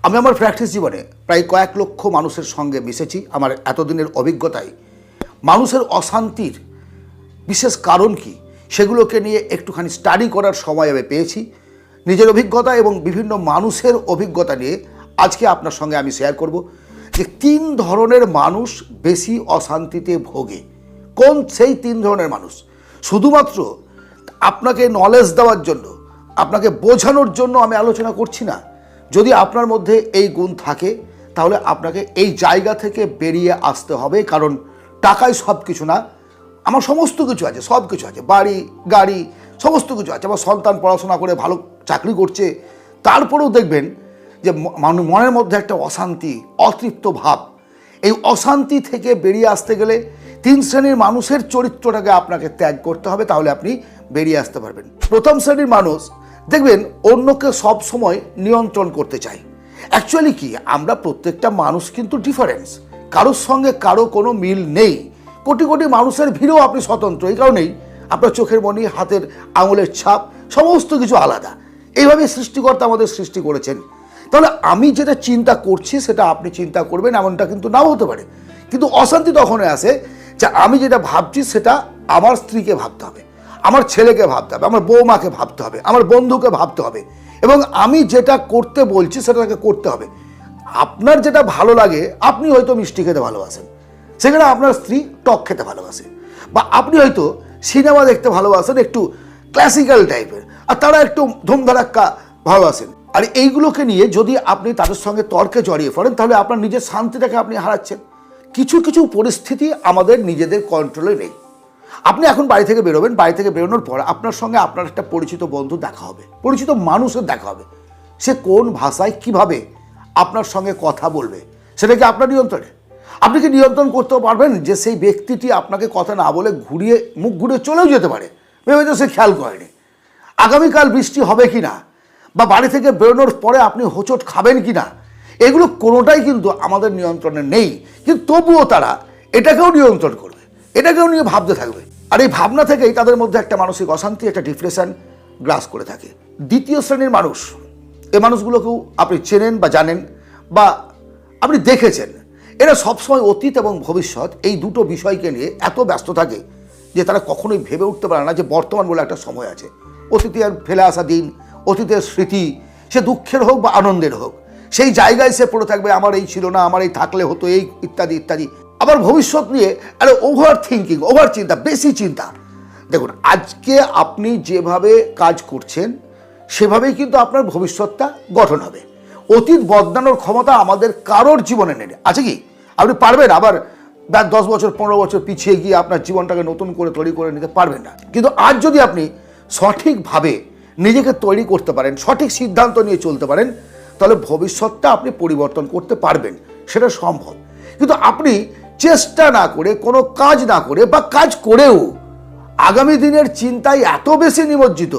আমি আমার প্র্যাকটিস জীবনে প্রায় কয়েক লক্ষ মানুষের সঙ্গে মিশেছি। আমার এতদিনের অভিজ্ঞতায় মানুষের অশান্তির বিশেষ কারণ কি সেগুলোকে নিয়ে একটুখানি স্টাডি করার সময় আমি পেয়েছি। নিজের অভিজ্ঞতা এবং বিভিন্ন মানুষের অভিজ্ঞতা নিয়ে আজকে আপনার সঙ্গে আমি শেয়ার করব যে 3 ধরনের মানুষ বেশি অশান্তিতে ভোগে। কোন সেই 3 ধরনের মানুষ? শুধুমাত্র আপনাকে নলেজ দেওয়ার জন্য, আপনাকে বোঝানোর জন্য আমি আলোচনা করছি না। যদি আপনার মধ্যে এই গুণ থাকে তাহলে আপনাকে এই জায়গা থেকে বেরিয়ে আসতে হবে। কারণ টাকায় সব কিছু না, আমার সমস্ত কিছু আছে, সব কিছু আছে, বাড়ি গাড়ি সমস্ত কিছু আছে, আমার সন্তান পড়াশোনা করে ভালো চাকরি করছে, তারপরেও দেখবেন যে মনের মধ্যে একটা অশান্তি, অতৃপ্ত ভাব। এই অশান্তি থেকে বেরিয়ে আসতে গেলে 3 শ্রেণীর মানুষের চরিত্রটাকে আপনাকে ত্যাগ করতে হবে, তাহলে আপনি বেরিয়ে আসতে পারবেন। প্রথম শ্রেণীর মানুষ দেখবেন অন্যকে সব সময় নিয়ন্ত্রণ করতে চায়। অ্যাকচুয়ালি কি, আমরা প্রত্যেকটা মানুষ কিন্তু ডিফারেন্স, কারোর সঙ্গে কারো কোনো মিল নেই। কোটি কোটি মানুষের ভিড়েও আপনি স্বতন্ত্র, এই কারণেই আপনার চোখের মনি, হাতের আঙুলের ছাপ সমস্ত কিছু আলাদা। এইভাবে সৃষ্টিকর্তা আমাদের সৃষ্টি করেছেন। তাহলে আমি যেটা চিন্তা করছি সেটা আপনি চিন্তা করবেন, এমনটা কিন্তু নাও হতে পারে। কিন্তু অশান্তি তখনই আসে যে আমি যেটা ভাবছি সেটা আমার স্ত্রীকে ভাবতে হবে, আমার ছেলেকে ভাবতে হবে, আমার বৌমাকে ভাবতে হবে, আমার বন্ধুকে ভাবতে হবে, এবং আমি যেটা করতে বলছি সেটাকে করতে হবে। আপনার যেটা ভালো লাগে, আপনি হয়তো মিষ্টি খেতে ভালোবাসেন, সেখানে আপনার স্ত্রী টক খেতে ভালোবাসে, বা আপনি হয়তো সিনেমা দেখতে ভালোবাসেন একটু ক্লাসিক্যাল টাইপের, আর তারা একটু ধুমধারাক্কা ভালোবাসেন। আর এইগুলোকে নিয়ে যদি আপনি তাদের সঙ্গে তর্কে জড়িয়ে পড়েন তাহলে আপনার নিজের শান্তিটাকে আপনি হারাচ্ছেন। কিছু কিছু পরিস্থিতি আমাদের নিজেদের কন্ট্রোলে নেই। আপনি এখন বাড়ি থেকে বেরোবেন, বাড়ি থেকে বেরোনোর পর আপনার সঙ্গে আপনার একটা পরিচিত বন্ধু দেখা হবে, পরিচিত মানুষের দেখা হবে। সে কোন ভাষায় কিভাবে আপনার সঙ্গে কথা বলবে সেটা কি আপনার নিয়ন্ত্রণে? আপনি কি নিয়ন্ত্রণ করতে পারবেন যে সেই ব্যক্তিটি আপনাকে কথা না বলে মুখ ঘুরিয়ে চলেও যেতে পারে, ভেবে তো সে খেয়াল করেনি আগামীকাল বৃষ্টি হবে কি না, বা বাড়ি থেকে বেরোনোর পরে আপনি হোঁচট খাবেন কি না? এগুলো কোনোটাই কিন্তু আমাদের নিয়ন্ত্রণে নেই। কিন্তু তবুও তারা এটাকেও নিয়ন্ত্রণ করবে, এটাকেও নিয়ে ভাবতে থাকবে। আর এই ভাবনা থেকেই তাদের মধ্যে একটা মানসিক অশান্তি, একটা ডিপ্রেশন গ্রাস করে থাকে। দ্বিতীয় শ্রেণীর মানুষ, এই মানুষগুলোকেও আপনি চেনেন বা জানেন বা আপনি দেখেছেন। এরা সবসময় অতীত এবং ভবিষ্যৎ এই দুটো বিষয়কে নিয়ে এত ব্যস্ত থাকে যে তারা কখনোই ভেবে উঠতে পারে না যে বর্তমান বলে একটা সময় আছে। অতীতের ফেলে আসা দিন, অতীতের স্মৃতি, সে দুঃখের হোক বা আনন্দের হোক, সেই জায়গায় সে পড়ে থাকবে, আমার এই ছিল না, আমার এই থাকলে হতো, এই ইত্যাদি ইত্যাদি। আবার ভবিষ্যৎ নিয়ে একটা ওভার থিঙ্কিং, ওভার চিন্তা, বেশি চিন্তা। দেখুন, আজকে আপনি যেভাবে কাজ করছেন সেভাবেই কিন্তু আপনার ভবিষ্যৎটা গঠন হবে। অতীত বদলানোর ক্ষমতা আমাদের কারোর জীবনে নেই। আছে কি? আপনি পারবেন আবার 10 বছর 15 বছর পিছিয়ে গিয়ে আপনার জীবনটাকে নতুন করে তৈরি করে নিতে পারবেন না। কিন্তু আজ যদি আপনি সঠিকভাবে নিজেকে তৈরি করতে পারেন, সঠিক সিদ্ধান্ত নিয়ে চলতে পারেন, তাহলে ভবিষ্যৎটা আপনি পরিবর্তন করতে পারবেন, সেটা সম্ভব। কিন্তু আপনি চেষ্টা না করে, কোনো কাজ না করে, বা কাজ করেও আগামী দিনের চিন্তায় এত বেশি নিমজ্জিত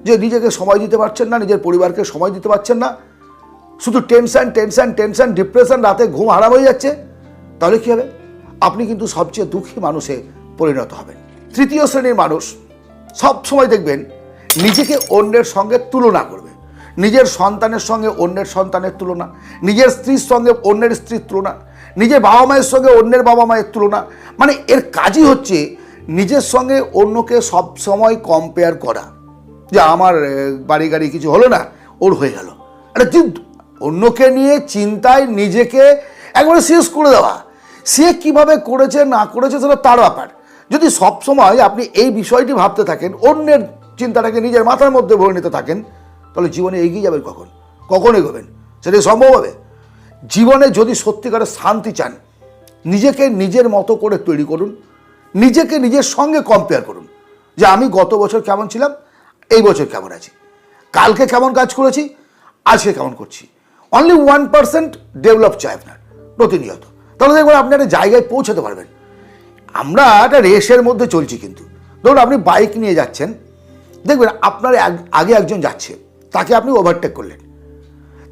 যে নিজেকে সময় দিতে পারছেন না, নিজের পরিবারকে সময় দিতে পারছেন না, শুধু টেনশন টেনশন টেনশন, ডিপ্রেশন, রাতে ঘুম হারাম হয়ে যাচ্ছে, তাহলে কী হবে? আপনি কিন্তু সবচেয়ে দুঃখী মানুষে পরিণত হবেন। তৃতীয় শ্রেণীর মানুষ সব সময় দেখবেন নিজেকে অন্যের সঙ্গে তুলনা করবে। নিজের সন্তানের সঙ্গে অন্যের সন্তানের তুলনা, নিজের স্ত্রীর সঙ্গে অন্যের স্ত্রীর তুলনা, নিজের বাবা মায়ের সঙ্গে অন্যের বাবা মায়ের তুলনা। মানে এর কাজই হচ্ছে নিজের সঙ্গে অন্যকে সব সময় কম্পেয়ার করা, যে আমার বাড়ি গাড়ি কিছু হলো না, ওর হয়ে গেল। আরে অন্যকে নিয়ে চিন্তায় নিজেকে একবারে শেষ করে দেওয়া। সে কিভাবে করেছে না করেছে সেটা তার ব্যাপার। যদি সব সময় আপনি এই বিষয়টি ভাবতে থাকেন, অন্যের চিন্তাটাকে নিজের মাথার মধ্যে ভরে নিতে থাকেন, তাহলে জীবনে এগিয়ে যাবেন কখন এগোবেন? সেটা সম্ভব হবে? জীবনে যদি সত্যিকারের শান্তি চান, নিজেকে নিজের মতো করে তৈরি করুন, নিজেকে নিজের সঙ্গে কম্পেয়ার করুন, যে আমি গত বছর কেমন ছিলাম, এই বছর কেমন আছি, কালকে কেমন কাজ করেছি, আজকে কেমন করছি। অনলি 1% ডেভেলপ চাই আপনার প্রতিনিয়ত, তাহলে দেখবেন আপনি একটা জায়গায় পৌঁছাতে পারবেন। আমরা একটা রেসের মধ্যে চলছি। কিন্তু ধরুন আপনি বাইক নিয়ে যাচ্ছেন, দেখবেন আপনার আগে একজন যাচ্ছে, তাকে আপনি ওভারটেক করলেন,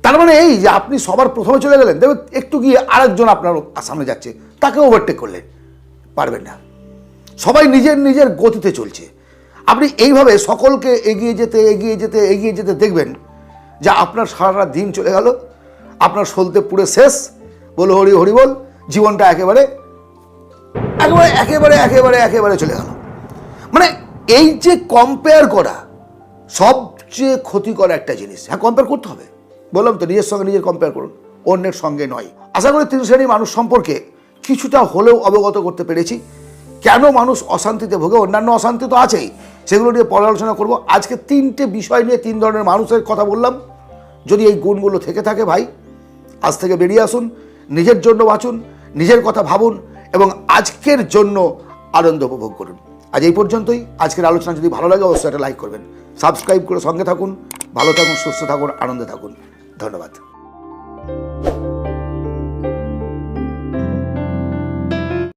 তার মানে এই যে আপনি সবার প্রথমে চলে গেলেন, দেখবেন একটু গিয়ে আরেকজন আপনার সামনে যাচ্ছে, তাকে ওভারটেক করলেন, পারবেন না। সবাই নিজের নিজের গতিতে চলছে। আপনি এইভাবে সকলকে এগিয়ে যেতে এগিয়ে যেতে এগিয়ে যেতে দেখবেন যে আপনার সারা দিন চলে গেল, আপনার সলতে পুরে শেষ, বলো হরি হরি বল, জীবনটা একেবারে একেবারে একেবারে একেবারে একেবারে চলে গেল। মানে এই যে কম্পেয়ার করা সবচেয়ে ক্ষতিকর একটা জিনিস। হ্যাঁ, কম্পেয়ার করতে হবে, বললাম তো, নিজের সঙ্গে নিজের কম্পেয়ার করুন, অন্যের সঙ্গে নয়। আশা করি 3 শ্রেণীর মানুষ সম্পর্কে কিছুটা হলেও অবগত করতে পেরেছি। কেন মানুষ অশান্তিতে ভোগে, অন্যান্য অশান্তি তো আছেই, সেগুলো নিয়ে পরে আলোচনা করবো। আজকে 3টে বিষয় নিয়ে 3 ধরনের মানুষের কথা বললাম। যদি এই গুণগুলো থেকে থাকে ভাই, আজ থেকে বেরিয়ে আসুন, নিজের জন্য বাঁচুন, নিজের কথা ভাবুন এবং আজকের জন্য আনন্দ উপভোগ করুন। আজ এই পর্যন্তই। আজকের আলোচনা যদি ভালো লাগে অবশ্যই একটা লাইক করবেন, সাবস্ক্রাইব করে সঙ্গে থাকুন। ভালো থাকুন, সুস্থ থাকুন, আনন্দে থাকুন। ধন্যবাদ।